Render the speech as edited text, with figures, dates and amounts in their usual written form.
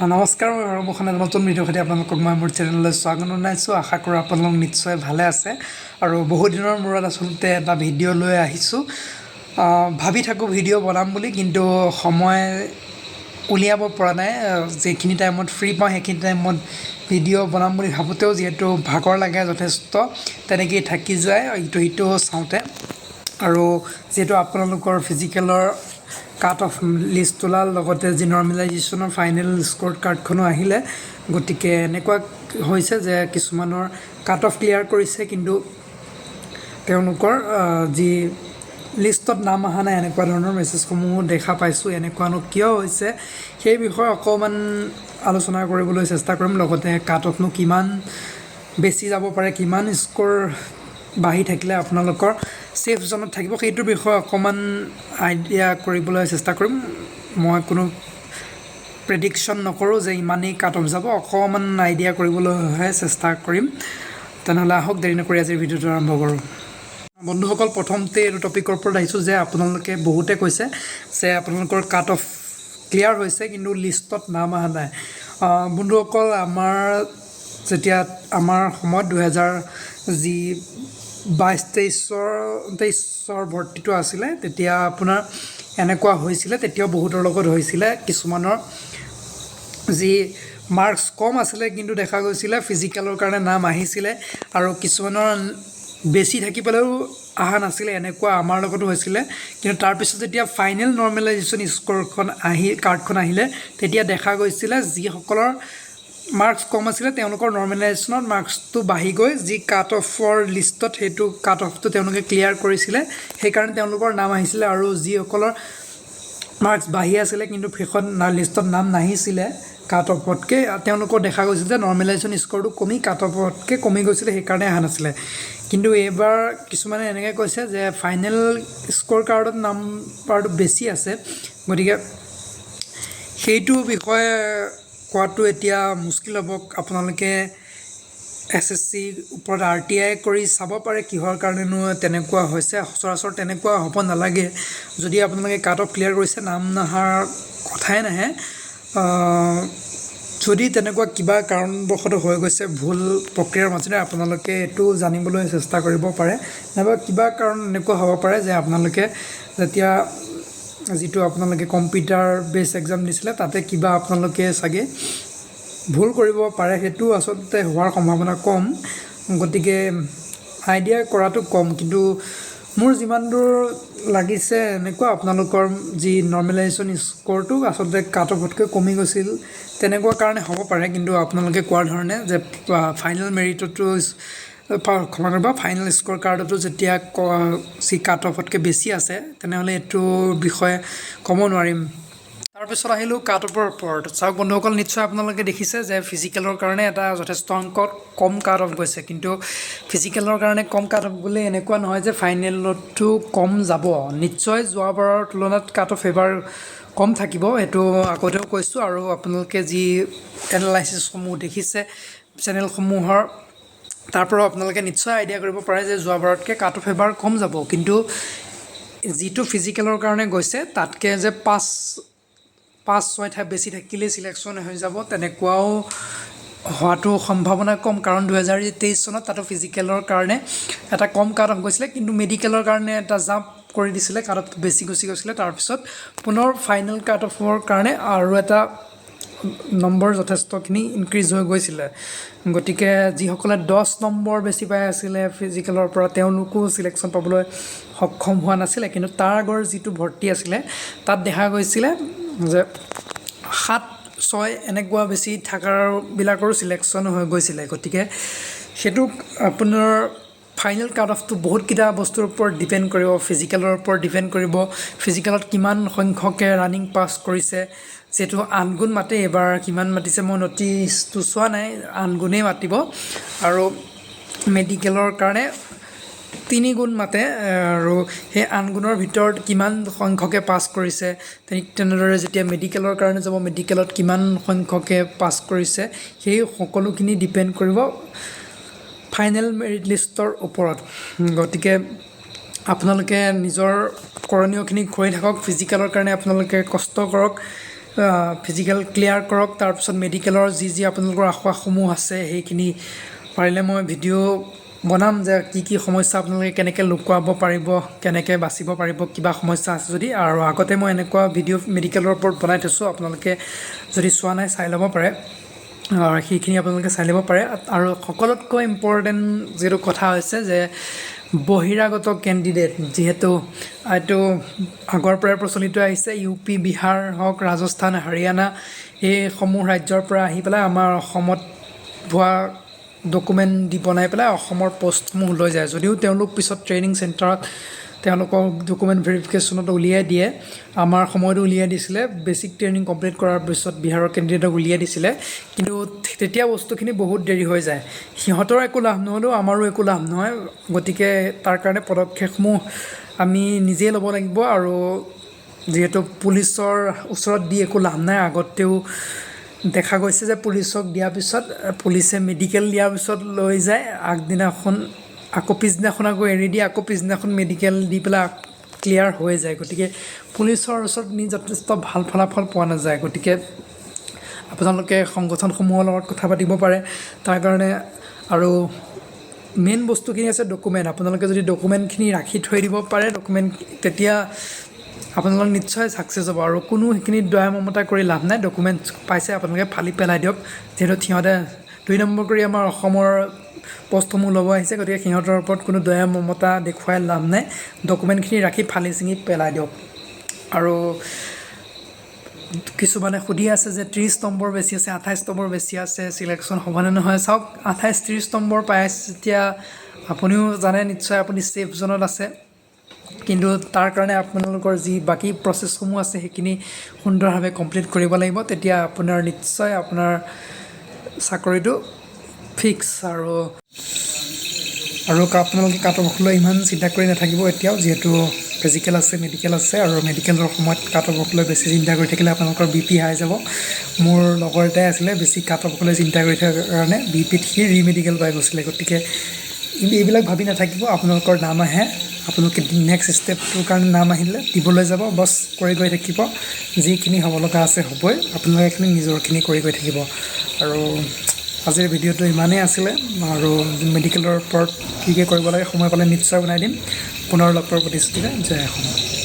নমস্কাৰ, মই ভাৰ্গৱ ভূষাণে নতুন ভিডিঅ' সৈতে আপোনালোকক মই মোৰ চেনেললৈ স্বাগতম জনাইছোঁ। আশা কৰোঁ আপোনালোক নিশ্চয় ভালে আছে আৰু বহু দিনৰ মূৰত আচলতে এটা ভিডিঅ' লৈ আহিছোঁ। ভাবি থাকোঁ ভিডিঅ' বনাম বুলি, কিন্তু সময় উলিয়াব পৰা নাই। যিখিনি টাইমত ফ্ৰী পাওঁ সেইখিনি টাইমত ভিডিঅ' বনাম বুলি ভাবোঁতেও যিহেতু ভাগৰ লাগে যথেষ্ট, তেনেকেই থাকি যায় ইটো সিটো চাওঁতে। আৰু যিহেতু আপোনালোকৰ ফিজিকেলৰ কাট অফ লিষ্ট ওলাল, লগতে যি নৰ্মেলাইজেশ্যনৰ ফাইনেল স্ক'ৰ কাৰ্ডখনো আহিলে, গতিকে এনেকুৱা হৈছে যে কিছুমানৰ কাট অফ ক্লিয়াৰ কৰিছে কিন্তু তেওঁলোকৰ যি লিষ্টত নাম অহা নাই, এনেকুৱা ধৰণৰ মেছেজসমূহো দেখা পাইছোঁ। এনেকুৱানো কিয় হৈছে সেই বিষয়ে অকণমান আলোচনা কৰিবলৈ চেষ্টা কৰিম। লগতে কাট অফনো কিমান বেছি যাব পাৰে, কিমান স্ক'ৰ বাঢ়ি থাকিলে আপোনালোকৰ ছেফ জ'নত থাকিব, সেইটোৰ বিষয়ে অকণমান আইডিয়া কৰিবলৈ চেষ্টা কৰিম। মই কোনো প্ৰেডিকশ্যন নকৰোঁ যে ইমানেই কাট অফ যাব, অকণমান আইডিয়া কৰিবলৈহে চেষ্টা কৰিম। তেনেহ'লে আহক দেৰি নকৰি আজিৰ ভিডিঅ'টো আৰম্ভ কৰোঁ। বন্ধুসকল, প্ৰথমতে এইটো টপিকৰ ওপৰত আহিছোঁ যে আপোনালোকে বহুতে কৈছে যে আপোনালোকৰ কাট অফ ক্লিয়াৰ হৈছে কিন্তু লিষ্টত নাম অহা নাই। বন্ধুসকল, যেতিয়া আমাৰ সময়ত 2022-23 ভৰ্তিটো আছিলে, তেতিয়া আপোনাৰ এনেকুৱা হৈছিলে, তেতিয়াও বহুতৰ লগত হৈছিলে। কিছুমানৰ যি মাৰ্কছ কম আছিলে কিন্তু দেখা গৈছিলে ফিজিকেলৰ কাৰণে নাম আহিছিলে, আৰু কিছুমানৰ বেছি থাকি পেলাইও অহা নাছিলে। এনেকুৱা আমাৰ লগতো হৈছিলে। কিন্তু তাৰপিছত যেতিয়া ফাইনেল নৰ্মেলাইজেশ্যন কাৰ্ডখন আহিলে, তেতিয়া দেখা গৈছিলে যিসকলৰ মাৰ্কছ কম আছিলে তেওঁলোকৰ নৰ্মেলাইজেশ্যনত মাৰ্কছটো বাঢ়ি গৈ যি কাট অফৰ লিষ্টত সেইটো কাট অফটো তেওঁলোকে ক্লিয়াৰ কৰিছিলে, সেইকাৰণে তেওঁলোকৰ নাম আহিছিলে। আৰু যিসকলৰ মাৰ্কছ বাঢ়ি আছিলে কিন্তু শেষত লিষ্টত নাম নাহিছিলে কাট অফতকৈ, তেওঁলোকৰ দেখা গৈছিল যে নৰ্মেলাইজেশ্যন স্ক'ৰটো কমি কাট অফতকৈ কমি গৈছিলে, সেইকাৰণে অহা নাছিলে। কিন্তু এইবাৰ কিছুমানে এনেকৈ কৈছে যে ফাইনেল স্ক'ৰ কাৰ্ডত নাম্বাৰটো বেছি আছে, গতিকে সেইটো বিষয়ে কোৱাটো এতিয়া মুস্কিল হ'ব। আপোনালোকে SSC ওপৰত RTI কৰি চাব পাৰে কিহৰ কাৰণেনো তেনেকুৱা হৈছে। সচৰাচৰ তেনেকুৱা হ'ব নালাগে। যদি আপোনালোকে কাট অফ ক্লিয়াৰ কৰিছে, নাম নহাৰ কথাই নাহে। যদি তেনেকুৱা কিবা কাৰণবশতঃ হৈ গৈছে ভুল প্ৰক্ৰিয়াৰ মাজেৰে, আপোনালোকে এইটো জানিবলৈ চেষ্টা কৰিব পাৰে। নাইবা কিবা কাৰণ এনেকুৱা হ'ব পাৰে যে আপোনালোকে যেতিয়া যিটো আপোনালোকে কম্পিউটাৰ বেছ এক্সাম দিছিলে, তাতে কিবা আপোনালোকে চাগে ভুল কৰিব পাৰে। সেইটো আচলতে হোৱাৰ সম্ভাৱনা কম, গতিকে আইডিয়া কৰাটো কম। কিন্তু মোৰ যিমান দূৰ লাগিছে এনেকুৱা, আপোনালোকৰ যি নৰ্মেলাইজেশ্যন স্ক'ৰটো আচলতে কাট অফতকৈ কমি গৈছিল, তেনেকুৱা কাৰণে হ'ব পাৰে। কিন্তু আপোনালোকে কোৱাৰ ধৰণে যে ফাইনেল মেৰিটতো ফাইনেল স্ক'ৰ কাৰ্ডতো যেতিয়া যি কাট অফতকৈ বেছি আছে, তেনেহ'লে এইটোৰ বিষয়ে ক'ব নোৱাৰিম। তাৰপিছত আহিলোঁ কাট অফৰ ওপৰত। চাওক বন্ধুসকল, নিশ্চয় আপোনালোকে দেখিছে যে ফিজিকেলৰ কাৰণে এটা যথেষ্ট অংকত কম কাট অফ গৈছে। কিন্তু ফিজিকেলৰ কাৰণে কম কাট অফ গ'লে এনেকুৱা নহয় যে ফাইনেলতো কম যাব। নিশ্চয় যোৱাবাৰৰ তুলনাত কাট অফ এবাৰ কম থাকিব, সেইটো আগতেও কৈছোঁ। আৰু আপোনালোকে যি এনালাইচিছসমূহ দেখিছে চেনেলসমূহৰ, তাৰ পৰাও আপোনালোকে নিশ্চয় আইডিয়া কৰিব পাৰে যে যোৱাবাৰতকৈ কাট অফ এবাৰ কম যাব। কিন্তু যিটো ফিজিকেলৰ কাৰণে গৈছে, তাতকৈ যে 5-6 ঠাই বেছি থাকিলেই ছিলেকশ্যন হৈ যাব, তেনেকুৱাও হোৱাটো সম্ভাৱনা কম। কাৰণ 2023 চনত তাতো ফিজিকেলৰ কাৰণে এটা কম কাট অফ গৈছিলে, কিন্তু মেডিকেলৰ কাৰণে এটা জাম্প কৰি দিছিলে, কাট অফ বেছি গুচি গৈছিলে। তাৰপিছত পুনৰ ফাইনেল কাট অফৰ কাৰণে আৰু এটা নম্বৰ যথেষ্টখিনি ইনক্ৰিজ হৈ গৈছিলে। গতিকে যিসকলে 10 নম্বৰ বেছি পাই আছিলে ফিজিকেলৰ পৰা, তেওঁলোকো ছিলেকশ্যন পাবলৈ সক্ষম হোৱা নাছিলে। কিন্তু তাৰ আগৰ যিটো ভৰ্তি আছিলে, তাত দেখা গৈছিলে যে 7-6 এনেকুৱা বেছি থকাবিলাকৰো ছিলেকশ্যন হৈ গৈছিলে। গতিকে সেইটো আপোনাৰ ফাইনেল কাট অফটো বহুতকেইটা বস্তুৰ ওপৰত ডিপেণ্ড কৰিব। ফিজিকেলৰ ওপৰত ডিপেণ্ড কৰিব, ফিজিকেলত কিমান সংখ্যকে ৰানিং পাছ কৰিছে। যিহেতু 8 গুণ মাতে, এইবাৰ কিমান মাতিছে মই নটিচটো চোৱা নাই, 8 গুণেই মাতিব। আৰু মেডিকেলৰ কাৰণে 3 গুণ মাতে, আৰু সেই 8 গুণৰ ভিতৰত কিমান সংখ্যকে পাছ কৰিছে। ঠিক তেনেদৰে যেতিয়া মেডিকেলৰ কাৰণে যাব, মেডিকেলত কিমান সংখ্যকে পাছ কৰিছে, সেই সকলোখিনি ডিপেণ্ড কৰিব ফাইনেল মেৰিট লিষ্টৰ ওপৰত। গতিকে আপোনালোকে নিজৰ কৰণীয়খিনি কৰি থাকক। ফিজিকেলৰ কাৰণে আপোনালোকে কষ্ট কৰক, ফিজিকেল ক্লিয়াৰ কৰক তাৰপিছত মেডিকেলৰ যি আপোনালোকৰ আশাসমূহ আছে সেইখিনি পাৰিলে মই ভিডিঅ' বনাম যে কি সমস্যা আপোনালোকে কেনেকৈ লুকুৱাব পাৰিব কেনেকৈ বাচিব পাৰিব কিবা সমস্যা আছে যদি আৰু আগতে মই এনেকুৱা ভিডিঅ' মেডিকেলৰ ওপৰত বনাই থৈছোঁ আপোনালোকে যদি চোৱা নাই চাই ল'ব পাৰে সেইখিনি আপোনালোকে চাই ল'ব পাৰে আৰু সকলোতকৈ ইম্পৰ্টেণ্ট যিটো কথা হৈছে যে বহিৰাগত কেণ্ডিডেট যিহেতু এইটো আগৰ পৰাই প্ৰচলিত আহিছে UP বিহাৰ হওক ৰাজস্থান হাৰিয়ানা এইসমূহ ৰাজ্যৰ পৰা আহি পেলাই আমাৰ অসমত ভুৱা ডকুমেণ্ট দি বনাই পেলাই অসমৰ পষ্টসমূহ লৈ যায় যদিও তেওঁলোক পিছত ট্ৰেইনিং চেণ্টাৰত তেওঁলোকক ডকুমেণ্ট ভেৰিফিকেশ্যনত উলিয়াই দিয়ে আমাৰ সময়তো উলিয়াই দিছিলে বেছিক ট্ৰেইনিং কমপ্লিট কৰাৰ পিছত বিহাৰৰ কেণ্ডিডেটক উলিয়াই দিছিলে কিন্তু তেতিয়া বস্তুখিনি বহুত দেৰি হৈ যায় সিহঁতৰ একো লাভ নহ'লেও আমাৰো একো লাভ নহয় গতিকে তাৰ কাৰণে পদক্ষেপসমূহ আমি নিজেই ল'ব লাগিব আৰু যিহেতু পুলিচৰ ওচৰত দি একো লাভ নাই আগতেও দেখা গৈছে যে পুলিচক দিয়াৰ পিছত পুলিচে মেডিকেল দিয়াৰ পিছত লৈ যায় আগদিনাখন আকৌ পিছদিনাখন আকৌ এৰি দিয়ে আকৌ পিছদিনাখন মেডিকেল দি পেলাই ক্লিয়াৰ হৈ যায় গতিকে পুলিচৰ ওচৰত নি যথেষ্ট ভাল ফলাফল পোৱা নাযায় গতিকে আপোনালোকে সংগঠনসমূহৰ লগত কথা পাতিব পাৰে তাৰ কাৰণে আৰু মেইন বস্তুখিনি আছে ডকুমেণ্ট আপোনালোকে যদি ডকুমেণ্টখিনি ৰাখি থৈ দিব পাৰে ডকুমেণ্ট তেতিয়া আপোনালোক নিশ্চয় ছাকচেছ হ'ব আৰু কোনো সেইখিনি দয়া মমতা কৰি লাভ নাই ডকুমেণ্টছ পাইছে আপোনালোকে ফালি পেলাই দিয়ক যিহেতু সিহঁতে 2 নম্বৰ কৰি আমাৰ অসমৰ পষ্টসমূহ ল'ব আহিছে গতিকে সিহঁতৰ ওপৰত কোনো দয়া মমতা দেখুৱাই লাভ নাই ডকুমেণ্টখিনি ৰাখি ফালি চিঙি পেলাই দিয়ক আৰু কিছুমানে সুধি আছে যে 30 নম্বৰ বেছি আছে 28 নম্বৰ বেছি আছে চিলেকশ্যন হ'বনে নহয় চাওক 28-30 নম্বৰ পাই আছে যেতিয়া আপুনিও জানে নিশ্চয় আপুনি ছেফ জোনত আছে কিন্তু তাৰ কাৰণে আপোনালোকৰ যি বাকী প্ৰচেছসমূহ আছে সেইখিনি সুন্দৰভাৱে কমপ্লিট কৰিব লাগিব তেতিয়া আপোনাৰ নিশ্চয় আপোনাৰ চাকৰিটো ফিক্স আৰু আপোনালোকে কাট অফক লৈ ইমান চিন্তা কৰি নাথাকিব এতিয়াও যিহেতু ফিজিকেল আছে মেডিকেল আছে আৰু মেডিকেলৰ সময়ত কাট অফক লৈ বেছি চিন্তা কৰি থাকিলে আপোনালোকৰ BP হাই যাব মোৰ লগৰ এটাই আছিলে বেছি কাট অফক লৈ চিন্তা কৰি থকাৰ কাৰণে BPত সি ৰিমেডিকেল পাই গৈছিলে গতিকে এইবিলাক ভাবি নাথাকিব আপোনালোকৰ নাম আহে আপোনালোকে নেক্সট ষ্টেপটোৰ কাৰণে নাম আহিলে দিবলৈ যাব বছ কৰি গৈ থাকিব যিখিনি হ'ব লগা আছে হ'বই আপোনালোকে এইখিনি নিজৰখিনি কৰি গৈ থাকিব আৰু আজিৰ ভিডিঅ'টো ইমানেই আছিলে আৰু মেডিকেলৰ ওপৰত কি কৰিব লাগে সময় পালে নিশ্চয় বনাই দিম পুনৰ লগ পোৱাৰ প্ৰতিশ্ৰুতিৰে জয় অসম।